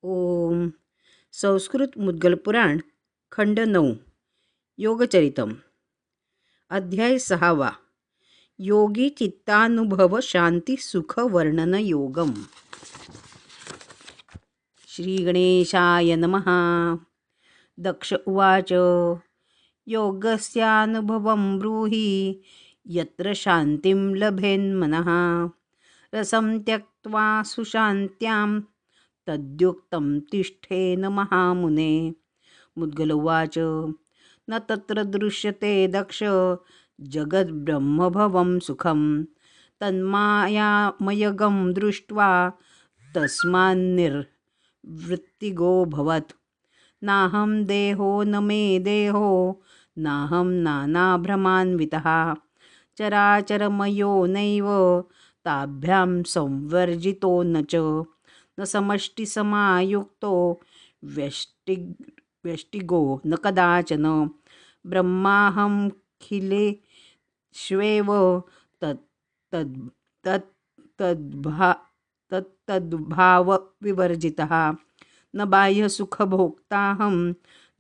ओम. संस्कृत मुद्गल पुराण खंड 9 योगचरितम अध्याय 6 योगी चित्तानुभव शांती सुख वर्णन योगम. श्री गणेशाय नमः. दक्ष उवाच योगस्यानुभवं ब्रूहि यत्र शांतिं लभेन्मनः रसं त्यक्त्वा सुशान्त्यां तद्युक्तं तिष्ठेन महामुने. मुद्गल उवाच न तत्र दृश्यते दक्ष जगद्ब्रह्मभवं सुखं तन्मायामयगं दृष्ट्वा तस्मान्निर्वृत्तिगो भवत्. नाहं देहो न मे देहो नाहं नानाभ्रमान्वितः चराचरमयो नैव ताभ्यां संवर्जितो न च न समष्टिसमायुक्तो व्यष्टिगो न कदाचन ब्रह्माहमखिलेष्वेव तत्तद्भावविवर्जितः न बाह्यसुखभोक्ताहं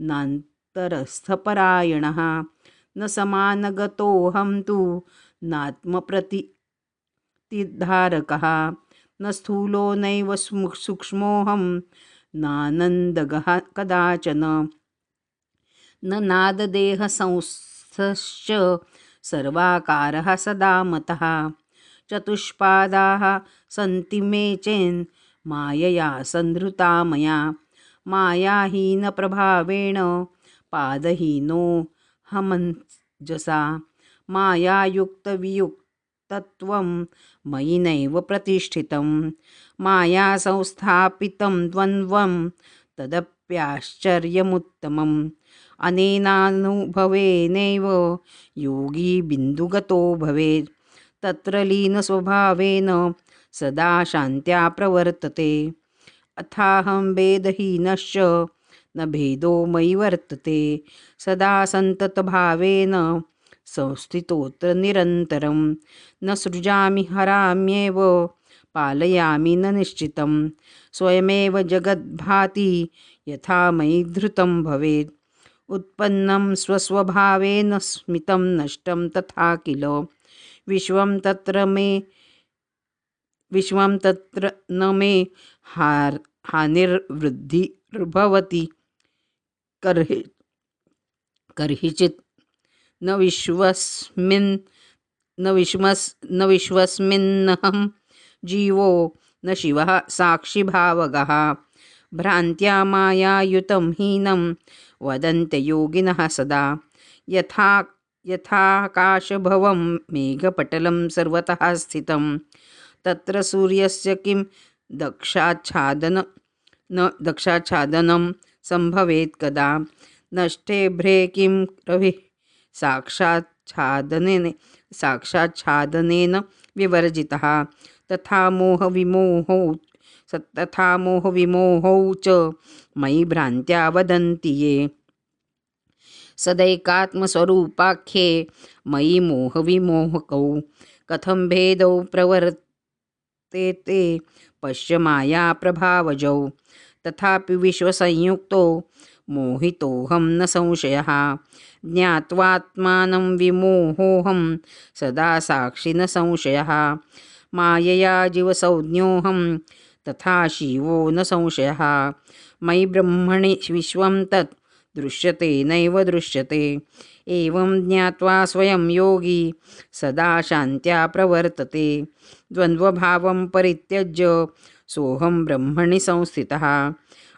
नान्तरस्थपरायणः न समानगतोऽहं तु नात्मप्रतिधारकः न स्थूलो नैव सूक्ष्मोऽहं नानन्दगः कदाचन न नाददेहसंस्थश्च सर्वाकारः सदा मतः चतुष्पादाः सन्ति मे चेन् मायया संधृता मया मायाहीनप्रभावेण पादहीनो हमञ्जसा मायायुक्तवियुक्तत्वं मयि नैव प्रतिष्ठितं माया संस्थापितं द्वन्द्वं तदप्याश्चर्यमुत्तमम्. अनेनानुभवेनैव योगी बिन्दुगतो भवेत् तत्र लीनस्वभावेन सदा शान्त्या प्रवर्तते. अथाहं भेदहीनश्च न भेदो मयि वर्तते सदा सन्ततभावेन संस्थितोऽत्र निरन्तरं न सृजामि हराम्येव पालयामि न निश्चितं स्वयमेव जगद्भाति यथा मयि धृतं भवेत्. उत्पन्नं स्वस्वभावेन स्मितं नष्टं तथा किल विश्वं तत्र न मे हानिर्वृद्धिर्भवति कर्हिचित् न विश्वस्मिन्नहं जीवो न शिवः साक्षिभावगः. भ्रान्त्या मायायुतं हीनं वदन्त्ययोगिनः सदा यथाकाशभवं मेघपटलं सर्वतः स्थितं तत्र सूर्यस्य किं दक्षाच्छादनं सम्भवेत् कदा नष्टे भ्रे किं रविः साक्षाच्छादनेन विवर्जितः तथा मोहविमोहौ च मयि भ्रान्त्या वदन्ति ये सदैकात्मस्वरूपाख्ये मयि मोहविमोहकौ कथं भेदौ प्रवर्तेते पश्य माया प्रभावजौ तथापि विश्वसंयुक्तो मोहितोऽहं न संशयः ज्ञात्वात्मानं विमोहोऽहं सदा साक्षी न संशयः मायया जीवसंज्ञोऽहं तथा शिवो न संशयः मयि ब्रह्मणि विश्वं तत् दृश्यते नैव दृश्यते एवं ज्ञात्वा स्वयं योगी सदा शान्त्या प्रवर्तते द्वन्द्वभावं परित्यज्य सोऽहं ब्रह्मणि संस्थितः.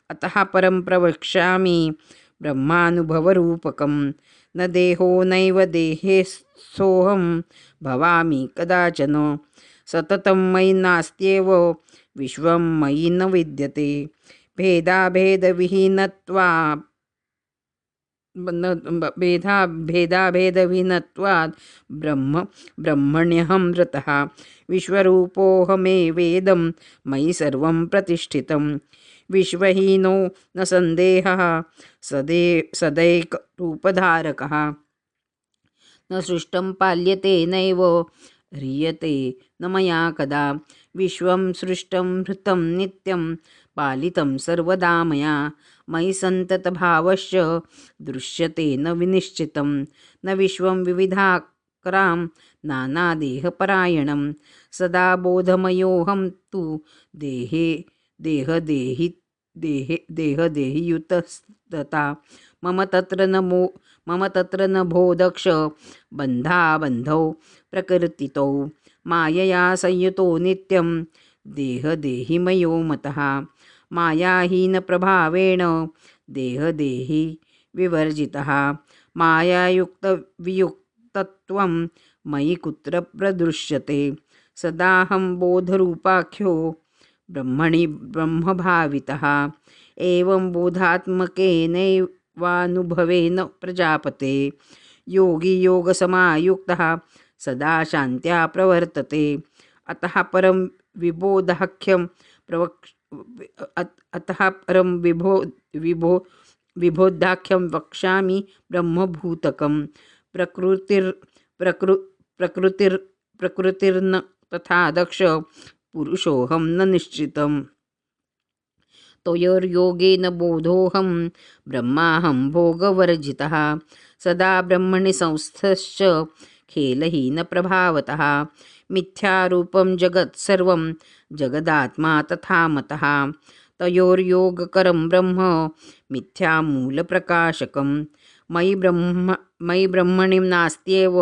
अतः परं प्रवक्ष्यामि ब्रह्मानुभवरूपकं न देहो नैव देहेस्थोऽहं भवामि कदाचन सततं मयि नास्त्येव विश्वं मयि न विद्यते भेदाभेदविहीनत्वात् ब्रह्मण्यहं रतः विश्वरूपोऽहमेवेदं मयि सर्वं प्रतिष्ठितं विश्वहीनो न सन्देहः सदैकरूपधारकः न सृष्टं पाल्यते नैव ह्रियते न मया कदा विश्वं सृष्टं हृतं नित्यं पालितं सर्वदा मया मयि सन्ततभावश्च दृश्यते न विनिश्चितं न विश्वं विविधाकरां नानादेहपरायणं सदा बोधमयोऽहं तु देहे देहदेहि देहदेहियुतस्तता मम तत्र न भो दक्ष बन्धाबन्धौ प्रकृतितौ मायया संयुतो नित्यं देहदेहिमयो मतः मायाहीनप्रभावेण देहदेहि विवर्जितः मायायुक्तवियुक्तत्वं मयि कुत्र प्रदृश्यते सदाहं बोधरूपाख्यो ब्रह्मणि ब्रह्मभावितः एवं बोधात्मकेनैवानुभवेन प्रजापते योगी योगसमायुक्तः सदा शान्त्या प्रवर्तते अतः परं विबोधाख्यं वक्ष्यामि ब्रह्मभूतकं प्रकृतिर्न तथा दक्ष पुरुषोऽहं न निश्चितम् तयोर्योगेन बोधोऽहं ब्रह्माहं भोगवर्जितः सदा ब्रह्मणि संस्थश्च खेलहीनप्रभावतः मिथ्यारूपं जगत् सर्वं जगदात्मा तथा मतः तयोर्योगकरं ब्रह्म मिथ्यामूलप्रकाशकं मयि ब्रह्मणि नास्त्येव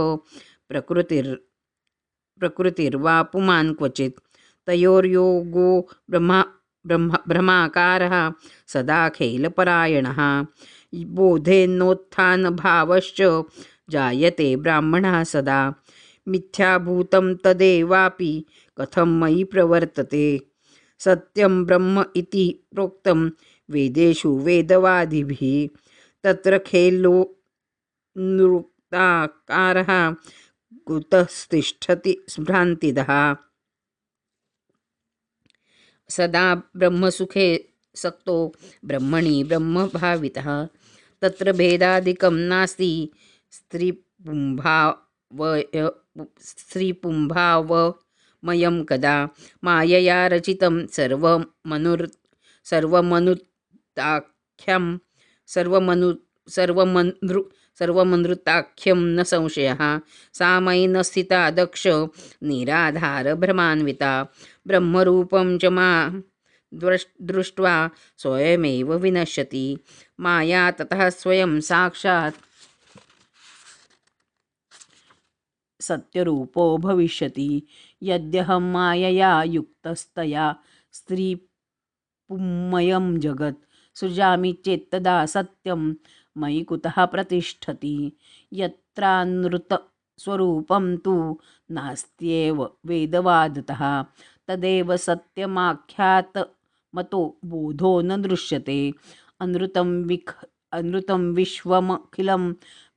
प्रकृतिर्वा पुमान् क्वचित् तयोर्योगो ब्रह्माकारः सदा खेलपरायणः बोधेनोत्थानभावश्च जायते ब्राह्मणः सदा मिथ्याभूतं तदेवापि कथं मयि प्रवर्तते सत्यं ब्रह्म इति प्रोक्तं वेदेषु वेदवादिभिः तत्र खेलो नृक्ताकारः कुतस्तिष्ठति भ्रान्तिदः सदा ब्रह्मसुखे सक्तो ब्रह्मणि ब्रह्मभावितः तत्र भेदादिकं नास्ति स्त्रीपुंभावमयं कदा मायया रचितं सर्वमनृताख्यं न संशयः सा मयि न स्थिता दक्ष निराधारभ्रमान्विता ब्रह्मरूपं च मा दृष्ट्वा स्वयमेव विनश्यति माया ततः स्वयं साक्षात् सत्यरूपो भविष्यति यद्यहं मायया युक्तस्तया स्त्रीपुंमयं जगत् सृजामि चेत्तदा सत्यं मयि कुतः प्रतिष्ठति यत्रानृतस्वरूपं तु नास्त्येव वेदवादतः तदेव सत्यमाख्यातमतो बोधो न दृश्यते अनृतं विश्वमखिलं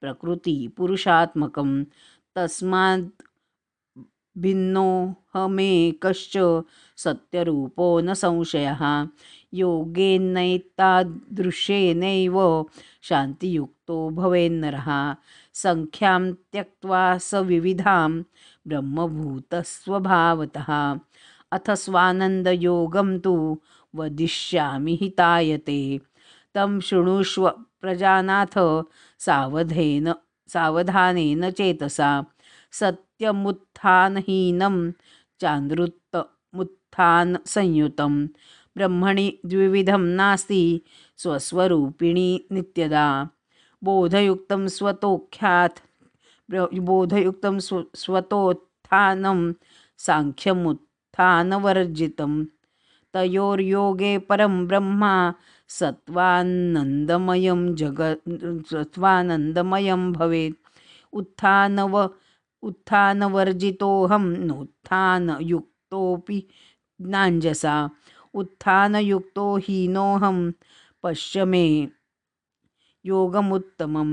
प्रकृतिपुरुषात्मकं तस्माद् भिन्नोऽहमेकश्च सत्यरूपो न संशयः योगेनैतादृशेनैव शान्तियुक्तो भवेन्नरः संख्यां त्यक्त्वा सविविधां ब्रह्मभूतस्वभावतः अथ स्वानन्दयोगं तु वदिष्यामि हितायते तं शृणुष्व प्रजानाथ सावधानेन चेतसा सत्यमुत्थानहीनं चानृतमुत्थानसंयुतं ब्रह्मणि द्विविधं नास्ति स्वस्वरूपिणी नित्यदा बोधयुक्तं स्वतोत्थानं सांख्यमुत्थानवर्जितं तयोर्योगे परं ब्रह्मा सत्त्वानन्दमयं भवेत् उत्थानवर्जितोऽहं नोत्थानयुक्तोऽपि नाञ्जसा उत्थानयुक्तो हीनोऽहं पश्य मे योगमुत्तमं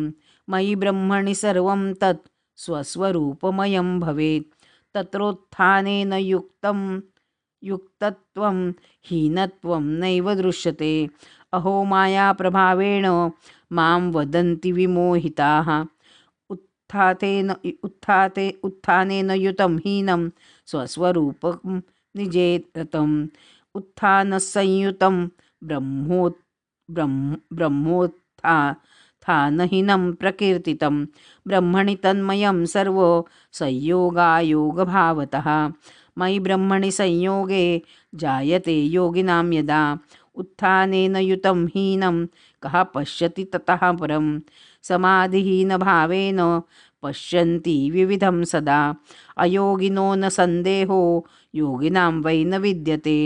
मयि ब्रह्मणि सर्वं तत् स्वस्वरूपमयं भवेत् तत्रोत्थानेन युक्तत्वं हीनत्वं नैव दृश्यते अहो मायाप्रभावेण मां वदन्ति विमोहिताः उत्थानेन युतं हीनं स्वस्वरूपं निजेतम् उत्थानसंयुतं ब्रह्मोत्थानहीनं प्रकीर्तितं ब्रह्मणि तन्मयं सर्व संयोगायोगभावतः। मयि ब्रह्मणि संयोगे जायते योगिनां यदा उत्थानेन युतं हीनं कः पश्यति ततः परं समाधिहीनभावेन पश्यन्ति विविधं सदा अयोगिनो न सन्देहो योगिनां वै न विद्यते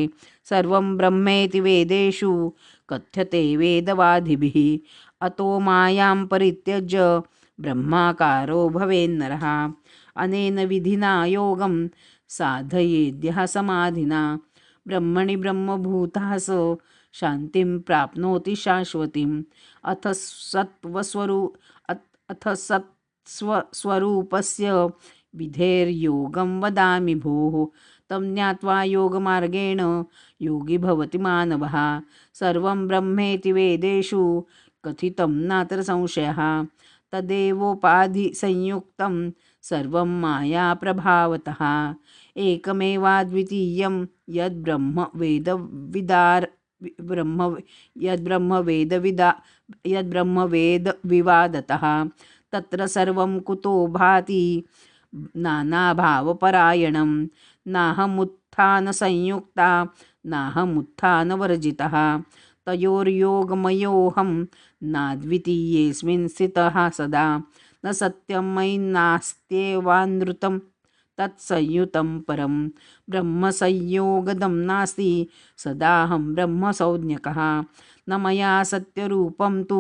सर्वं ब्रह्मेति वेदेषु कथ्यते वेदवादिभिः अतो मायां परित्यज्य ब्रह्माकारो भवेन्नरः अनेन विधिना योगं साधयेद्यः समाधिना ब्रह्मणि ब्रह्मभूतः स शान्तिं प्राप्नोति शाश्वतीम् अथ सत्स्वरूपस्य विधेर्योगं वदामि भोः तं ज्ञात्वा योगमार्गेण योगी भवति मानवः सर्वं ब्रह्मेति वेदेषु कथितं नात्र संशयः तदेवोपाधिसंयुक्तं सर्वं मायाप्रभावतः एकमेवाद्वितीयं यद्ब्रह्मवेदविवादतः तत्र सर्वं कुतो भाति नानाभावपरायणं नाहमुत्थानसंयुक्ता नाहमुत्थानवर्जितः तयोर्योगमयोऽहं नाद्वितीयेऽस्मिन् स्थितः सदा न सत्यं मयि नास्त्येवानृतं तत्संयुतं परं ब्रह्मसंयोगदं नास्ति सदाहं ब्रह्मसंज्ञकः न मया सत्यरूपं तु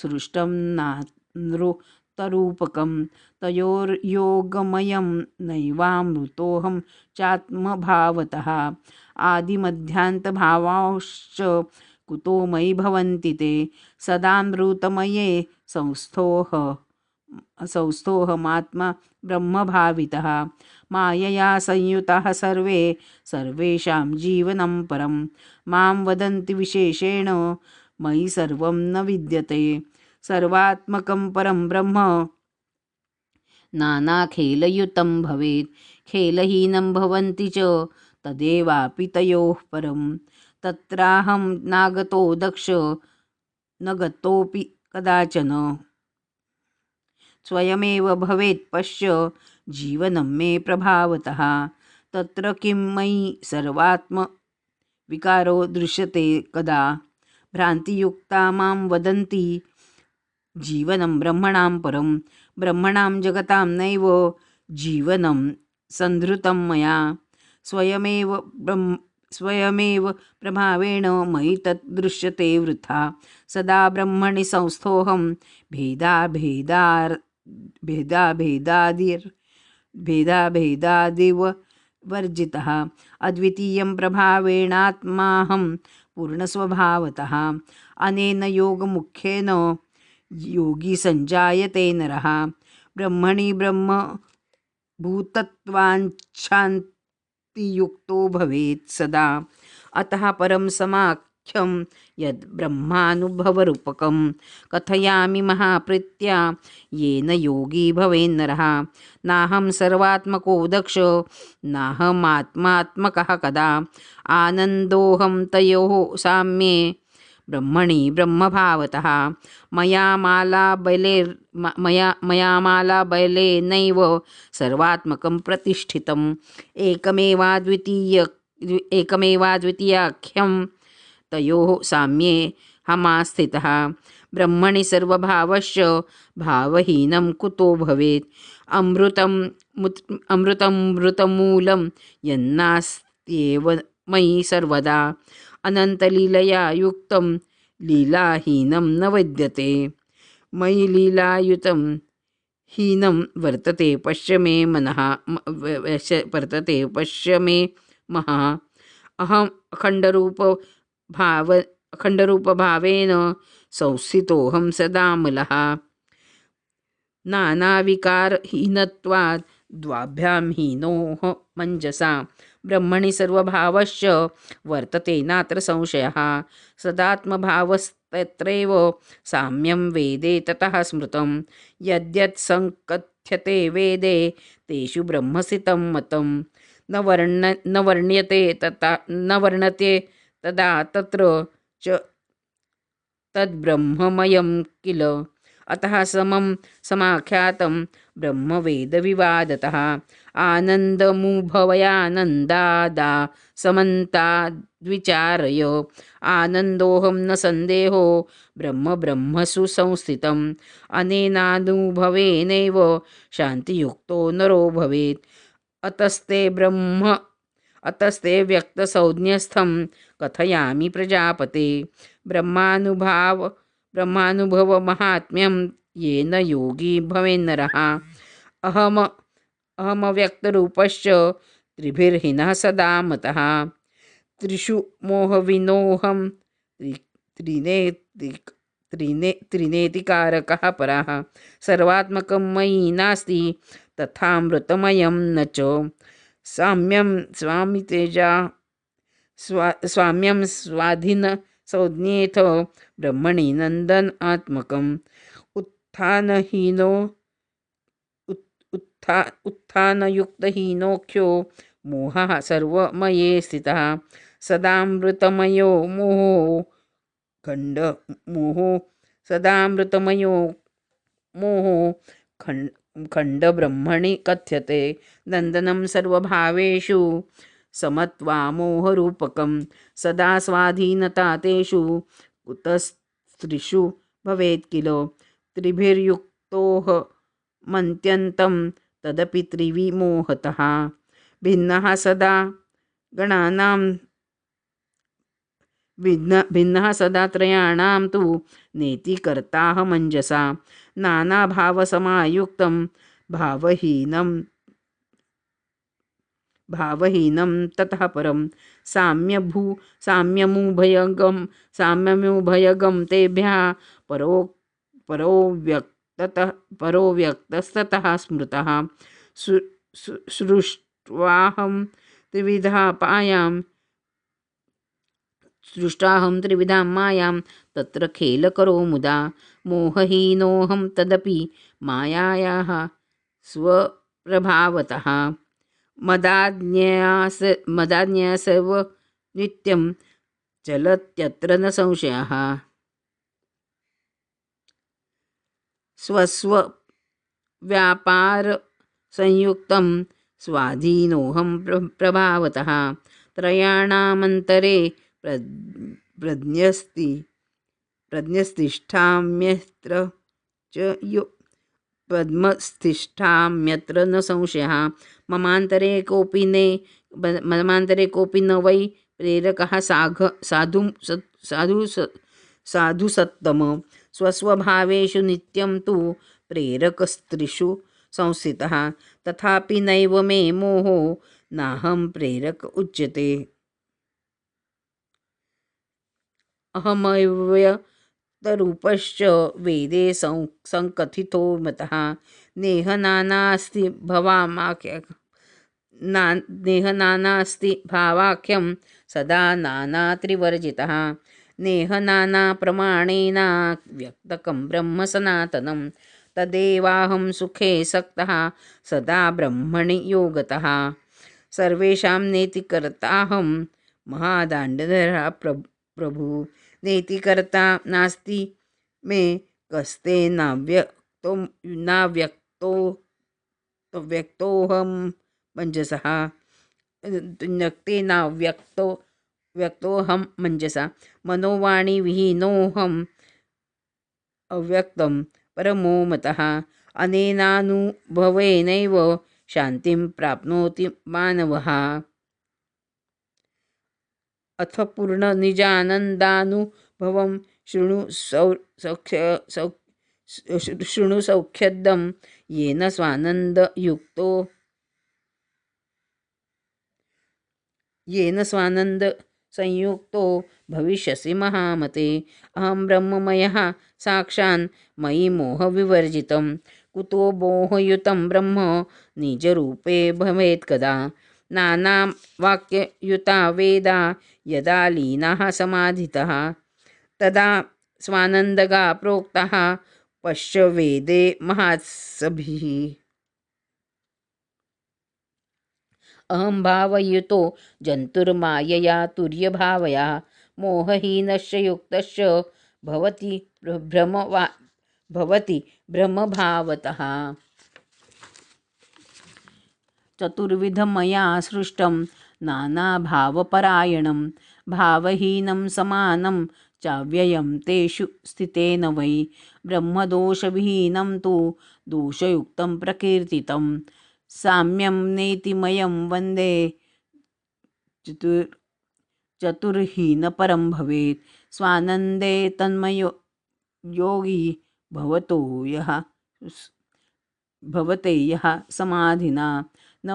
सृष्टं नानृतरूपकं तयोर्योगमयं नैवामृतोऽहं चात्मभावतः आदिमध्यान्तभावांश्च कुतो मयि भवन्ति ते सदामृतमये संस्थोऽहमात्मा ब्रह्मभावितः मायया संयुताः सर्वेषां जीवनं परं मां वदन्ति विशेषेण मयि सर्वं न विद्यते सर्वात्मकं परं ब्रह्म नानाखेलयुतं भवेत् खेलहीनं भवन्ति च तदेवापि तयोः परं तत्राहं नागतो दक्ष न गतोऽपि कदाचन स्वयमेव भवेत् पश्य जीवनं मे प्रभावतः तत्र किं मयि सर्वात्मविकारो दृश्यते कदा भ्रान्तियुक्ता मां वदन्ति जीवनं ब्रह्मणां परं ब्रह्मणां जगतां नैव जीवनं सन्धृतं मया स्वयमेव प्रभावेण मयि तत् दृश्यते वृथा सदा ब्रह्मणि संस्थोऽहं भेदाभेदादिव वर्जितः अद्वितीयं प्रभावेणात्माहं पूर्णस्वभावतः अनेन योगमुख्येन योगी संजायते नरः ब्रह्मणि ब्रह्मभूतत्वाञ्छान्तियुक्तो भवेत् सदा अतः परं समाख्यं यद् ब्रह्मानुभवरूपकं कथयामि महाप्रीत्या येन योगी भवेन्नरः नाहं सर्वात्मको दक्ष नाहमात्मात्मकः कदा आनन्दोऽहं तयोः साम्ये ब्रह्मणि ब्रह्मभावतः मया मालाबलेनैव सर्वात्मकं प्रतिष्ठितम् एकमेवाद्वितीयाख्यं तयोः साम्ये हमास्थितः ब्रह्मणि सर्वभावश्च भावहीनं कुतो भवेत् अमृतमूलं यन्नास्त्येव मयि सर्वदा अनन्तलीलया युक्तं लीलाहीनं न विद्यते मयि लीलायुतं हीनं वर्तते पश्य मे महः अहम् अखण्डरूपभावेन संस्थितोऽहं सदा मलः नानाविकारहीनत्वात् द्वाभ्यां हीनोः मञ्जसा ब्रह्मणि सर्वभावश्च वर्तते नात्र संशयः सदात्मभावस्तत्रैव साम्यं वेदे ततः स्मृतं यद्यत् संकथ्यते वेदे तेषु ब्रह्मस्थितं मतं न वर्ण्यते तदा तत्र च तद्ब्रह्ममयं किल। अतः समं समाख्यातं ब्रह्मवेदविवादतः। आनन्दमुभवयानन्दादा समन्ताद्विचारय। आनन्दोऽहं न सन्देहो ब्रह्म ब्रह्मसु संस्थितम्। अनेनानुभवेनैव शान्तियुक्तो नरो भवेत्। अतस्ते व्यक्तसंज्ञस्थं कथयामि प्रजापते। ब्रह्मानुभवमाहात्म्यं येन योगी भवेन्नरः। अहमव्यक्तरूपश्च त्रिभिर्हीनः सदा मतः। त्रिषु मोहविनोऽहं त्रिनेतिकारकः परः। सर्वात्मकं मयि नास्ति तथामृतमयं न च। स्वाम्यं स्वाधीन संज्ञेथ ब्रह्मणि नन्दनात्मकम्। उत्थानयुक्तहीनोऽख्यो मोहः सर्वमये स्थितः। सदामृतमयो मोहो खण्डब्रह्मणि कथ्यते। नन्दनं सर्वभावेषु समत्वामोहरूपकं। सदा स्वाधीनता तेषु कुतस्त्रिषु भवेत् किल। त्रिभिर्युक्तोह मन्त्यन्तं तदपि त्रिविमोहतः। भिन्नः सदा त्रयाणां तु नेति कर्ताहमञ्जसा। नानाभावसमायुक्तं भावहीनं ततः परं। साम्यमुभयगं तेभ्यः परो व्यक्तस्ततः स्मृतः। सृष्टाहं त्रिविधां मायां तत्र खेलकरो मुदा। मोहहीनोऽहं तदपि मायायाः स्वप्रभावतः। मदाज्ञया सर्व नित्यं चलत्यत्र न संशयः। स्वस्वव्यापारसंयुक्तं स्वाधीनोऽहं प्रभावतः। त्रयाणामन्तरे प्रज्ञस्तिष्ठाम्यत्र पद्मस्तिष्ठाम्यत्र न संशयः। ममान्तरे कोऽपि न वै प्रेरकः साधुसत्तम। स्वस्वभावेषु नित्यं तु प्रेरकस्त्रिषु संस्थितः। तथापि नैव मे मोहो नाहं प्रेरक उच्यते। अहमव्यक्तरूपश्च वेदे संकथितो मतः। नेह नानास्ति भावाख्यं सदा नानात्रिवर्जितः। नेह नानाप्रमाणेन व्यक्तकं ब्रह्म सनातनं। तदेवाहं सुखे सक्तः सदा ब्रह्मणि योगतः। सर्वेषां नेतिकर्ताहं महादाण्डधरः प्रभु। नेतिकर्ता नास्ति मे कस्ते नाव्यक्तोऽहं मञ्जसः। व्यक्तोऽहं मञ्जसा। मनोवाणीविहीनोऽहम् अव्यक्तं परमो मतः। अनेनानुभवेनैव शान्तिं प्राप्नोति मानवः। अथ पूर्णनिजानन्दानुभवं शृणु सौख्यदं येन स्वानन्दसंयुक्तो भविष्यसि महामते। अहं ब्रह्ममयः साक्षान् मयि मोहविवर्जितं। कुतो मोहयुतं ब्रह्म निजरूपे भवेत् कदा। नानावाक्ययुता वेदा यदा लीनः समाधितः। तदा स्वानन्दगा प्रोक्तः पश्य वेदे महात्सभिः। अहं भावयुतो जन्तुर्मायया तुर्यभावया मोहहीनश्च युक्तश्च भवति भ्रमभावतः। चतुर्विधं मया सृष्टं नानाभावपरायणं भावहीनं समानं चाव्ययं तेषु स्थितेन वै ब्रह्मदोषविहीनं तु दोषयुक्तं प्रकीर्तितं साम्यं नेतिमयं वन्दे चतुर्हीनपरं भवेत् स्वानन्दे तन्मयो योगी भवते यः समाधिना न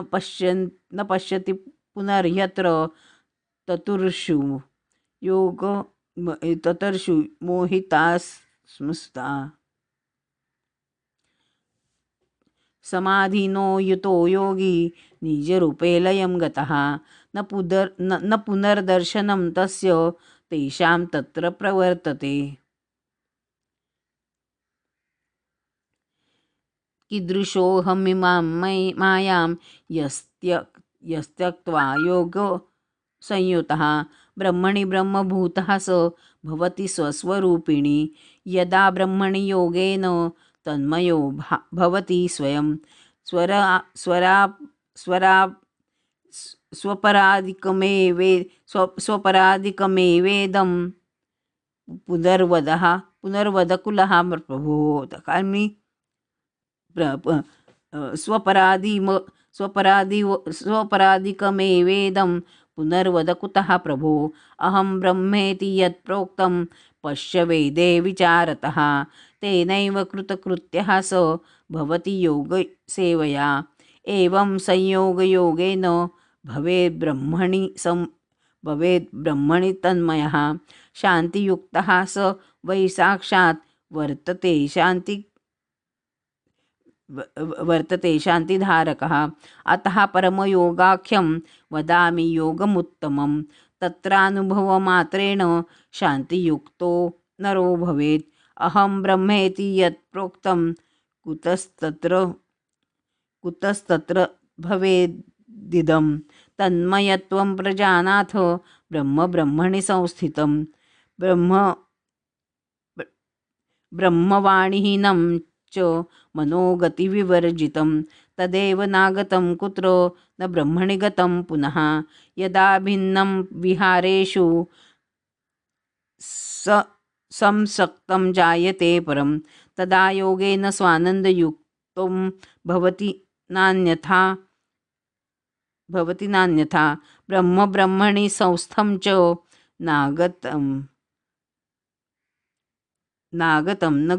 पश्यति पुनर्यत्र ततुर्षु मोहितास्मृता समाधिनो युतो योगी निजरूपे लयं गतः न पुनर्दर्शनं तस्य तेषां तत्र प्रवर्तते। कीदृशोऽहमिमां मायां यस्त्यक्त्वा योगसंयुतः ब्रह्मणि ब्रह्मभूतः स भवति स्वस्वरूपिणि यदा ब्रह्मणि योगेन तन्मयो भवति स्वयं स्वपराधिकमेवेदं पुनर्वद कुलः प्रभो स्वपराधिकमेवेदं पुनर्वद कुतः प्रभो अहं ब्रह्मेति यत् प्रोक्तं पश्य वेदे विचारतः तेनैव कृतकृत्यः स भवति योगसेवया एवं संयोगयोगेन भवेद् ब्रह्मणि तन्मयः शान्तियुक्तः स वै साक्षात् वर्तते शान्तिधारकः अतः परमयोगाख्यं वदामि योगमुत्तमं तत्रानुभवमात्रेण शान्तियुक्तो नरो भवेत् अहं ब्रह्मेति यत् प्रोक्तं कुतस्तत्र भवेदिदं तन्मयत्वं प्रजानाथ ब्रह्मणि संस्थितं ब्रह्मवाणीहीनं च मनोगतिविवर्जितं तदेव नागतं कुत्र न ब्रह्मणि गतं पुनः यदा भिन्नं विहारेषु संसक्तं जायते परं तदा योगेन स्वानन्दयुक्तं भवति नान्यथा ब्रह्मणि संस्थं च नागतं न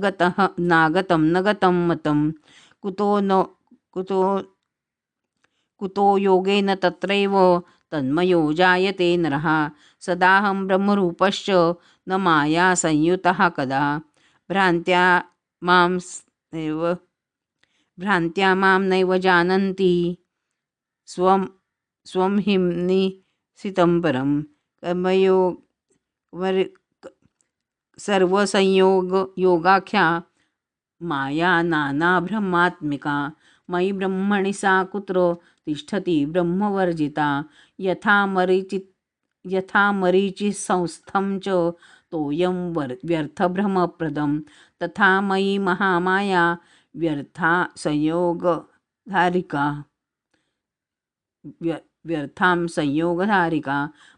गतं मतं कुतो योगेन तत्रैव तन्मयो जायते नरः सदाहं ब्रह्मरूपश्च न माया संयुतः कदा भ्रान्त्या मां नैव जानन्ति स्वं हिंसितं परं सर्वसंयोगाख्या माया नानाब्रह्मात्मिका मयि ब्रह्मणि सा कुत्र तिष्ठति ब्रह्मवर्जिता यथा मरीचिसंस्थं च तोयं व्यर्थभ्रमप्रदं तथा मयि महामाया व्यर्था संयोगधारिका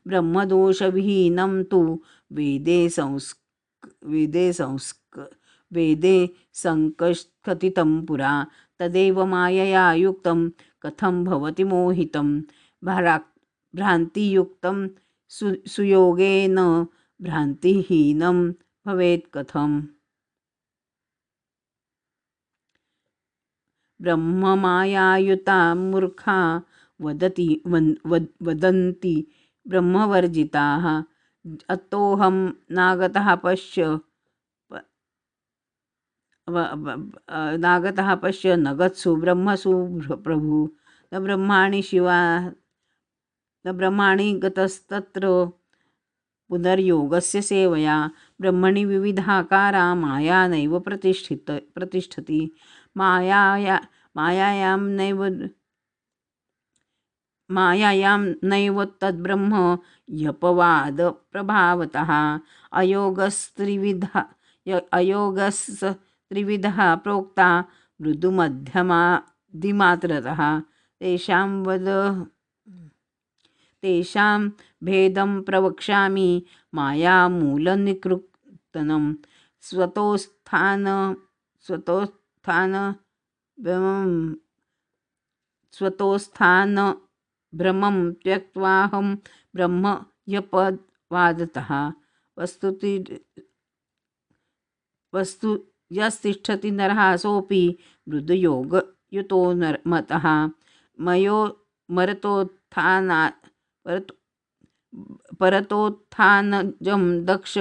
ब्रह्मदोषविहीनं तु वेदे संकथितं पुरा तदेव मायया युक्तं कथं भवति मोहितं भ्रान्तियुक्तं सुयोगेन भ्रान्तिहीनं भवेत् कथम् ब्रह्ममायायुता मूर्खा वदन्ति ब्रह्मवर्जिताः अतोऽहं नागतः पश्य न गत्सु ब्रह्मसु प्रभु न ब्रह्माणि गतस्तत्र पुनर्योगस्य सेवया ब्रह्मणि विविधाकारा माया नैव प्रतिष्ठति मायायां नैव मायायां नैव तद्ब्रह्म ह्यपवादप्रभावतः अयोगस्त्रिविधः प्रोक्ता मृदुमध्यमादिमात्रतः तेषां भेदं प्रवक्ष्यामि मायामूलनिकृन्तनं स्वतोत्थानभ्रमं त्यक्त्वाहं ब्रह्म ह्यपवादतः वस्तु यस्तिष्ठति नरः सोऽपि मृदुयोगयुतो मतः परतोत्थानजं दक्ष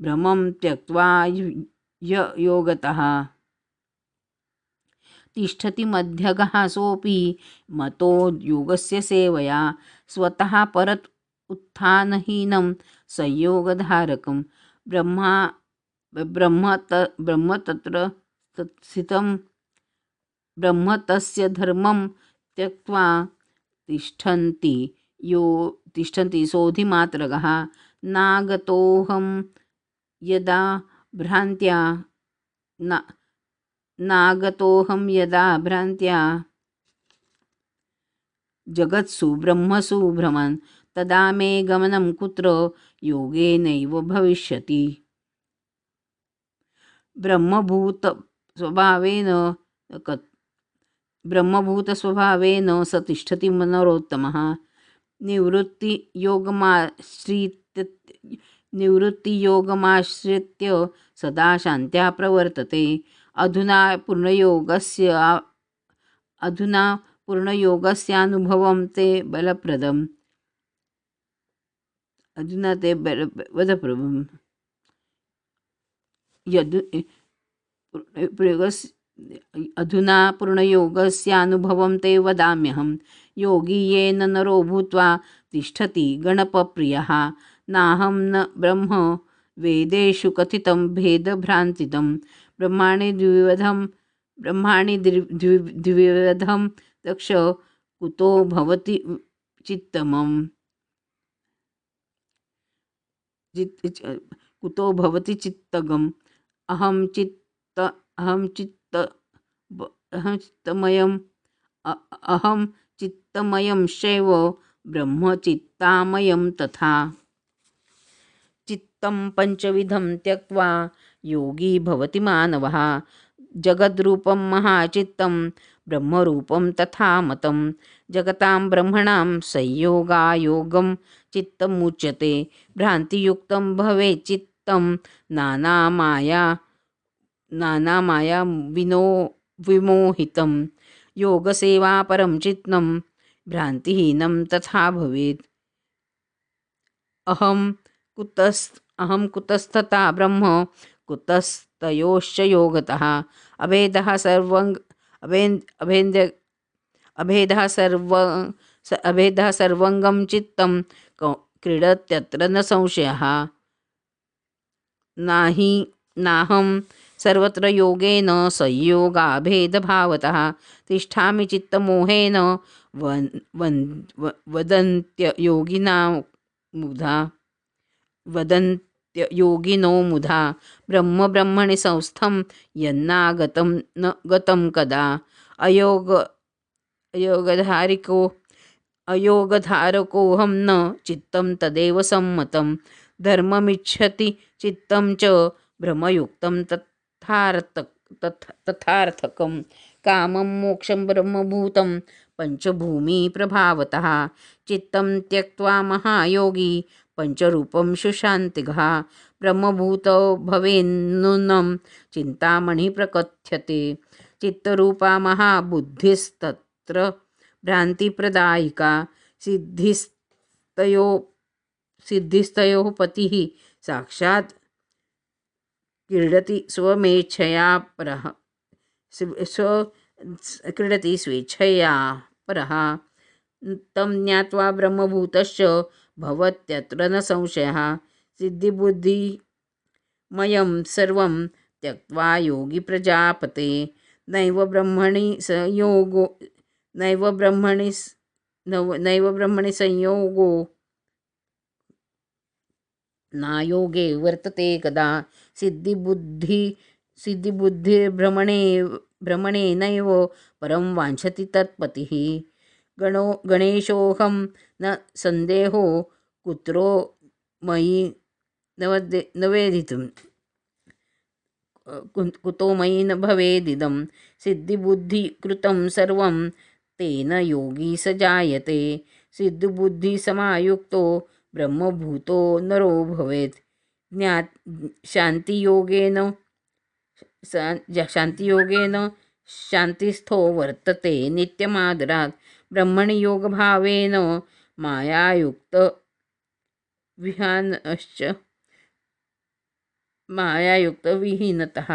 भ्रमं त्यक्त्वा योगतः तिष्ठति मध्यगः सोऽपि मतो योगस्य सेवया स्वतः परत उत्थानहीनं संयोगधारकं ब्रह्म तत्र स्थितं ब्रह्म तस्य धर्मं त्यक्त्वा तिष्ठन्ति सोऽधिमात्रगः नागतोऽहं यदा भ्रान्त्या जगत्सु ब्रह्मसु भ्रमन् तदा मे गमनं कुत्र योगेनैव भविष्यति। ब्रह्मभूतस्वभावेन स तिष्ठति नरोत्तमः निवृत्तियोगमाश्रित्य सदा शान्त्या प्रवर्तते। अधुना पूर्णयोगस्यानुभवं ते बलप्रदम् अधुना पूर्णयोगस्यानुभवं ते वदाम्यहं। योगी येन नरो भूत्वा तिष्ठति गणपप्रियः नाहं न ब्रह्म वेदेषु कथितं भेदभ्रान्तितं ब्रह्माणि द्विविधं दक्ष कुतो भवति चित्तगम् अहं चित्तमयं शैव ब्रह्म चित्तामयं तथा। चित्तं पञ्चविधं त्यक्त्वा योगी भवति मानवः जगद्रूपं महाचित्तं ब्रह्मरूपं तथा मतं जगतां ब्रह्मणां संयोगायोगं चित्तमुच्यते। भ्रान्तियुक्तं भवेत् चित्तं नानामाया विमोहितं योगसेवापरं चित्तं भ्रान्तिहीनं तथा भवेत्। अहं कुतस्तथा ब्रह्म कुतस्तयोश्च योगतः अभेदः सर्वङ्गं चित्तं क्रीडत्यत्र न संशयः। नाहं सर्वत्र योगेन संयोगाभेदभावतः तिष्ठामि चित्तमोहेन वदन्त्ययोगिनो मुधा ब्रह्मणि संस्थं यन्नागतं न गतं कदा। अयोगधारकोऽहं न चित्तं तदेव सम्मतं धर्ममिच्छति चित्तं च भ्रमयुक्तं तथार्थकं कामं मोक्षं ब्रह्मभूतं पञ्चभूमिप्रभावतः चित्तं त्यक्त्वा महायोगी पञ्चरूपं सुशान्तिगः ब्रह्मभूतो भवेन्नूनं चिन्तामणिः प्रकथ्यते। चित्तरूपा महाबुद्धिस्तत्र भ्रान्तिप्रदायिका सिद्धिस्तयोः पतिः साक्षात् क्रीडति स्वेच्छया परः तं ज्ञात्वा ब्रह्मभूतश्च भवत्यत्र न संशयः। सिद्धिबुद्धिमयं सर्वं त्यक्त्वा योगी प्रजापते नैव ब्रह्मणि नैव ब्रह्मणि संयोगो नायोगे वर्तते कदा सिद्धिबुद्धिर्भ्रमणेनैव परं वाञ्छति तत्पतिः। गणेशोऽहं न सन्देहो कुत्रो मयि न वेदितुं कुतो मयि न भवेदिदं सिद्धिबुद्धिकृतं सर्वं तेन योगी स जायते। सिद्धिबुद्धिसमायुक्तो ब्रह्मभूतो नरो भवेत्। शान्तियोगेन शान्तिस्थो वर्तते नित्यमादरात्। ब्रह्मणि योगभावेन मायायुक्तविहीनतः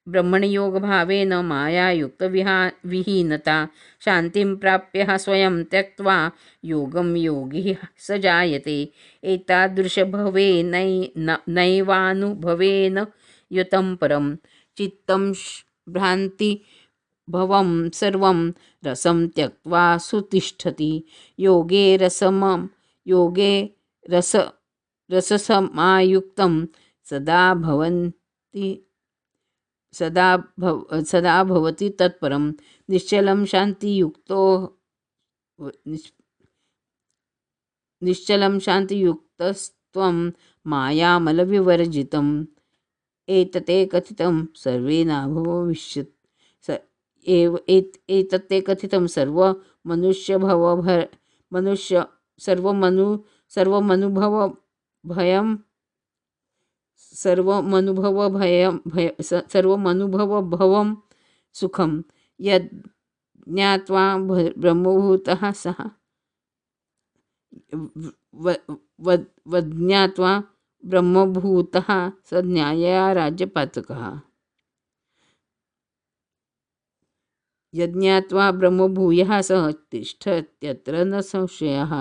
ब्रह्मणि योगभावेन मायायुक्तविहीनता शान्तिं प्राप्य स्वयं त्यक्त्वा योगं योगी स जायते। एतादृशभवे नैवानुभवेन युतं परं चित्तं भ्रान्तिभवं सर्वं रसं त्यक्त्वा सुतिष्ठति। योगे रससमायुक्तं सदा भवति तत्परं निश्चलं शान्तियुक्तस्त्वं मायामलविवर्जितम्। एतते कथितं सर्वमनुभवभवं सुखं यज्ञात्वा ब्रह्मभूतः सः वज्ञात्वा ब्रह्मभूतः स न्यायया राज्यपातकः। यज्ञात्वा ब्रह्मभूयः सः तिष्ठत्यत्र न संशयः।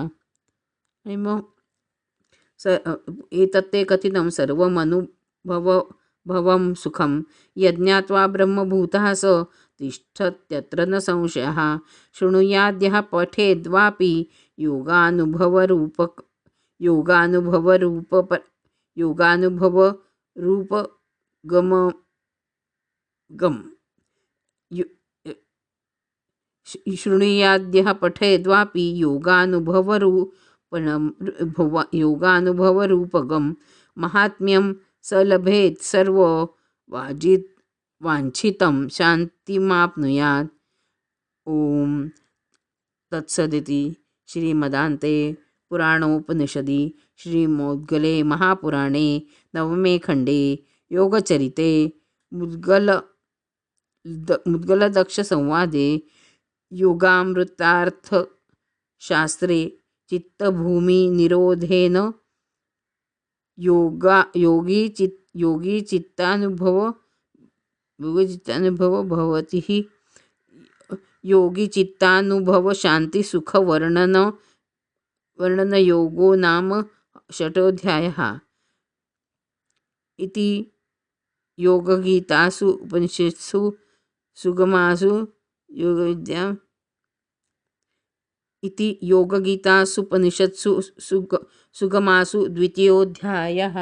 एतत्ते कथितं सर्वमनुभवभवं सुखं यज्ञात्वा ब्रह्मभूतः स तिष्ठत्यत्र न संशयः। शृणुयाद्यः पठेद्वापि शृणुयाद्यः पठेद्वापि योगानुभवरूपगं महात्म्यं स लभेत् वाञ्छितं शान्तिमाप्नुयात्। ॐ तत्सदिति श्रीमदान्ते पुराणोपनिषदि श्रीमोद्गले महापुराणे नवमे खण्डे योगचरिते मुद्गलदक्षसंवादे योगामृतार्थशास्त्रे चित्तभूमिनिरोधेन योगी चित्तानुभव भवति। योगी चित्तानुभव शांति सुख वर्णनयोगो नाम षष्ठोऽध्यायः। इति योगगीतासु उपनिषत्सु सुगमासु योगविद्या इति योगगीतासु उपनिषत्सु सुगमासु द्वितीयोऽध्यायः।